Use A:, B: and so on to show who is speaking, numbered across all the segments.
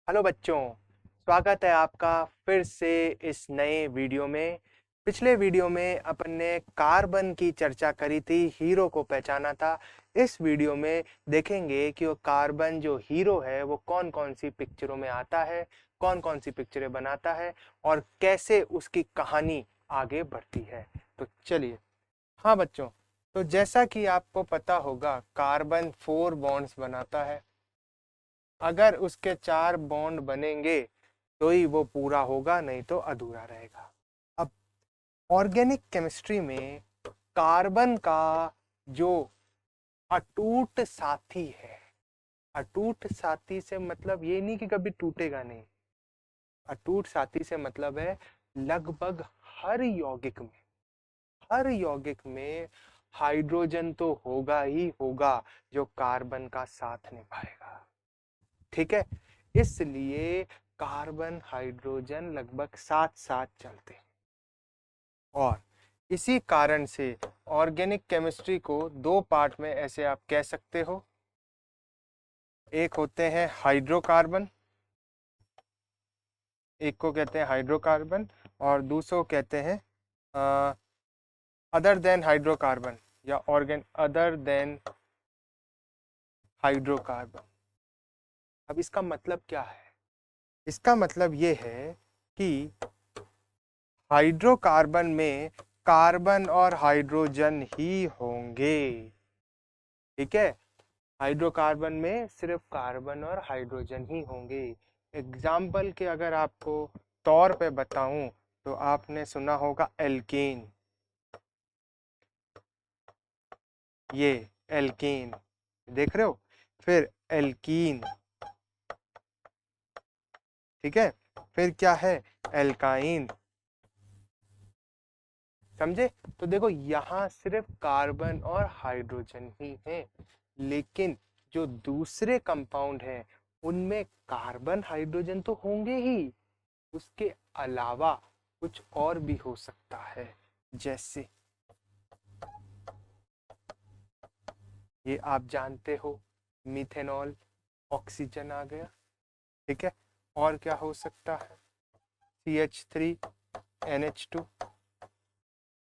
A: Hello बच्चों, स्वागत है आपका फिर से इस नए वीडियो में। पिछले वीडियो में अपन ने कार्बन की चर्चा करी थी, हीरो को पहचाना था। इस वीडियो में देखेंगे कि वो कार्बन जो हीरो है वो कौन कौन सी पिक्चरों में आता है, कौन कौन सी पिक्चरें बनाता है और कैसे उसकी कहानी आगे बढ़ती है। तो चलिए। हाँ बच्चों, तो जैसा कि आपको पता होगा कार्बन 4 बॉन्ड्स बनाता है। अगर उसके 4 बॉन्ड बनेंगे तो ही वो पूरा होगा, नहीं तो अधूरा रहेगा। अब ऑर्गेनिक केमिस्ट्री में कार्बन का जो अटूट साथी है, अटूट साथी से मतलब ये नहीं कि कभी टूटेगा नहीं। अटूट साथी से मतलब है लगभग हर यौगिक में, हर यौगिक में हाइड्रोजन तो होगा ही होगा जो कार्बन का साथ निभाएगा। ठीक है, इसलिए कार्बन हाइड्रोजन लगभग साथ साथ चलते हैं। और इसी कारण से ऑर्गेनिक केमिस्ट्री को दो पार्ट में ऐसे आप कह सकते हो। एक होते हैं हाइड्रोकार्बन, एक को कहते हैं हाइड्रोकार्बन और दूसरो कहते हैं अदर देन हाइड्रोकार्बन या ऑर्गेन अदर देन हाइड्रोकार्बन। अब इसका मतलब क्या है? इसका मतलब ये है कि हाइड्रोकार्बन में कार्बन और हाइड्रोजन ही होंगे। ठीक है, हाइड्रोकार्बन में सिर्फ कार्बन और हाइड्रोजन ही होंगे। एग्जाम्पल के अगर आपको तौर पे बताऊं तो आपने सुना होगा एल्केन। ये एल्केन देख रहे हो, फिर एल्कीन। ठीक है, फिर क्या है? एल्काइन। समझे? तो देखो यहां सिर्फ कार्बन और हाइड्रोजन ही है, लेकिन जो दूसरे कंपाउंड हैं उनमें कार्बन हाइड्रोजन तो होंगे ही, उसके अलावा कुछ और भी हो सकता है। जैसे ये आप जानते हो मिथेनॉल, ऑक्सीजन आ गया। ठीक है, और क्या हो सकता है? CH3NH2।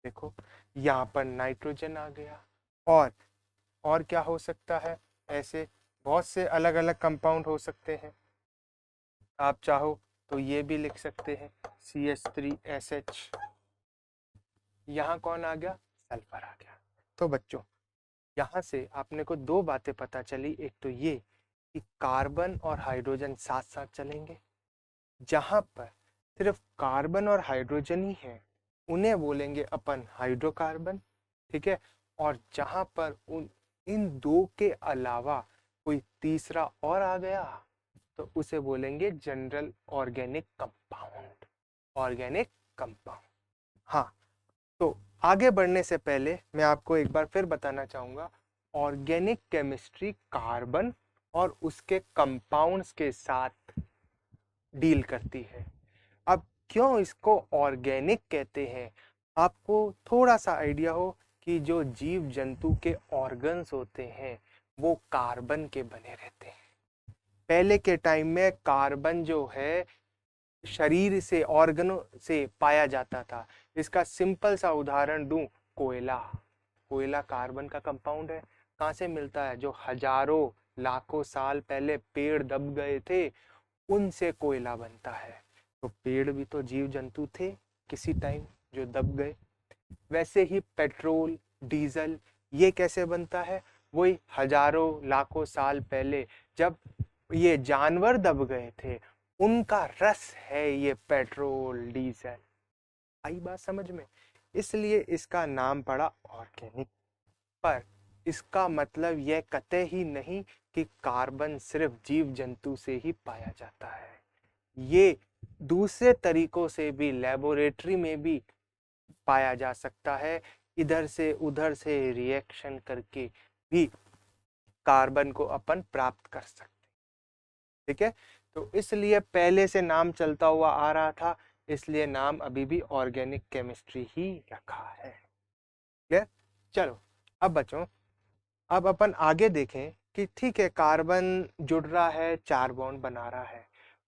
A: देखो यहाँ पर नाइट्रोजन आ गया। और क्या हो सकता है? ऐसे बहुत से अलग अलग कंपाउंड हो सकते हैं। आप चाहो तो ये भी लिख सकते हैं CH3SH। यहाँ कौन आ गया? सल्फर आ गया। तो बच्चों यहाँ से आपने को दो बातें पता चली। एक तो ये कि कार्बन और हाइड्रोजन साथ साथ चलेंगे, जहां पर सिर्फ कार्बन और हाइड्रोजन ही है उन्हें बोलेंगे अपन हाइड्रोकार्बन। ठीक है, और जहां पर उन इन दो के अलावा कोई तीसरा और आ गया तो उसे बोलेंगे general organic compound, organic compound. हाँ, तो आगे बढ़ने से पहले मैं आपको एक बार फिर बताना चाहूंगा, ऑर्गेनिक केमिस्ट्री कार्बन और उसके कंपाउंड्स के साथ डील करती है। अब क्यों इसको ऑर्गेनिक कहते हैं? आपको थोड़ा सा आइडिया हो कि जो जीव जंतु के ऑर्गन्स होते हैं वो कार्बन के बने रहते हैं। पहले के टाइम में कार्बन जो है शरीर से, ऑर्गनों से पाया जाता था। इसका सिंपल सा उदाहरण दूं, कोयला। कोयला कार्बन का कंपाउंड है। कहाँ से मिलता है? जो हजारों लाखों साल पहले पेड़ दब गए थे उनसे कोयला बनता है। तो पेड़ भी तो जीव जंतु थे किसी टाइम जो दब गए। वैसे ही पेट्रोल, डीजल ये कैसे बनता है? वही हजारों लाखों साल पहले जब ये जानवर दब गए थे उनका रस है ये पेट्रोल डीजल। आई बात समझ में? इसलिए इसका नाम पड़ा ऑर्गेनिक। पर इसका मतलब यह कतई ही नहीं कि कार्बन सिर्फ जीव जंतु से ही पाया जाता है। ये दूसरे तरीकों से भी लेबोरेटरी में भी पाया जा सकता है। इधर से उधर से रिएक्शन करके भी कार्बन को अपन प्राप्त कर सकते। ठीक है, तो इसलिए पहले से नाम चलता हुआ आ रहा था, इसलिए नाम अभी भी ऑर्गेनिक केमिस्ट्री ही रखा है। क्लियर? चलो अब बच्चों, अब अपन आगे देखें कि ठीक है कार्बन जुड़ रहा है, 4 बॉन्ड बना रहा है,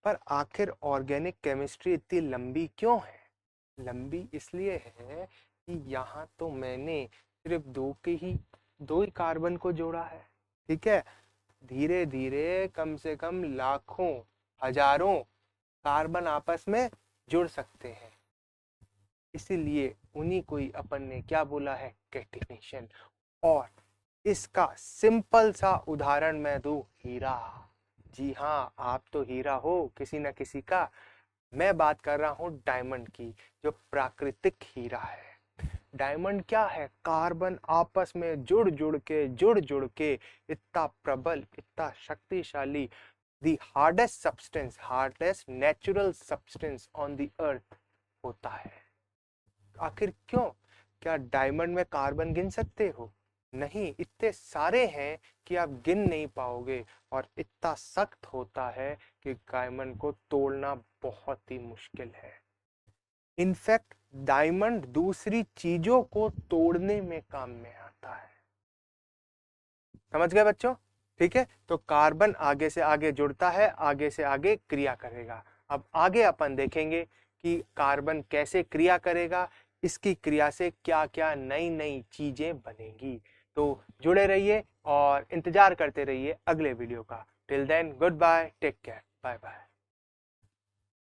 A: पर आखिर ऑर्गेनिक केमिस्ट्री इतनी लंबी क्यों है? लंबी इसलिए है कि यहाँ तो मैंने सिर्फ दो ही कार्बन को जोड़ा है, ठीक है। धीरे धीरे कम से कम लाखों हजारों कार्बन आपस में जुड़ सकते हैं, इसीलिए उन्हीं को ही अपन ने क्या बोला है, कैटिनेशन। और इसका सिंपल सा उदाहरण मैं दूं, हीरा। जी हाँ, आप तो हीरा हो किसी न किसी का। मैं बात कर रहा हूँ डायमंड की, जो प्राकृतिक हीरा है। डायमंड क्या है, कार्बन आपस में जुड़ जुड़ के इतना प्रबल, इतना शक्तिशाली, the hardest natural substance on the earth होता है। आखिर क्यों? क्या डायमंड में कार्बन गिन सकते हो? नहीं, इतने सारे हैं कि आप गिन नहीं पाओगे, और इतना सख्त होता है कि डायमंड को तोड़ना बहुत ही मुश्किल है। इनफैक्ट डायमंड दूसरी चीजों को तोड़ने में काम में आता है। समझ गए बच्चों? ठीक है, तो कार्बन आगे से आगे जुड़ता है, आगे से आगे क्रिया करेगा। अब आगे अपन देखेंगे कि कार्बन कैसे क्रिया करेगा, इसकी क्रिया से क्या क्या नई नई चीजें बनेंगी। तो जुड़े रहिए और इंतजार करते रहिए अगले वीडियो का। Till then good bye, take care, bye bye.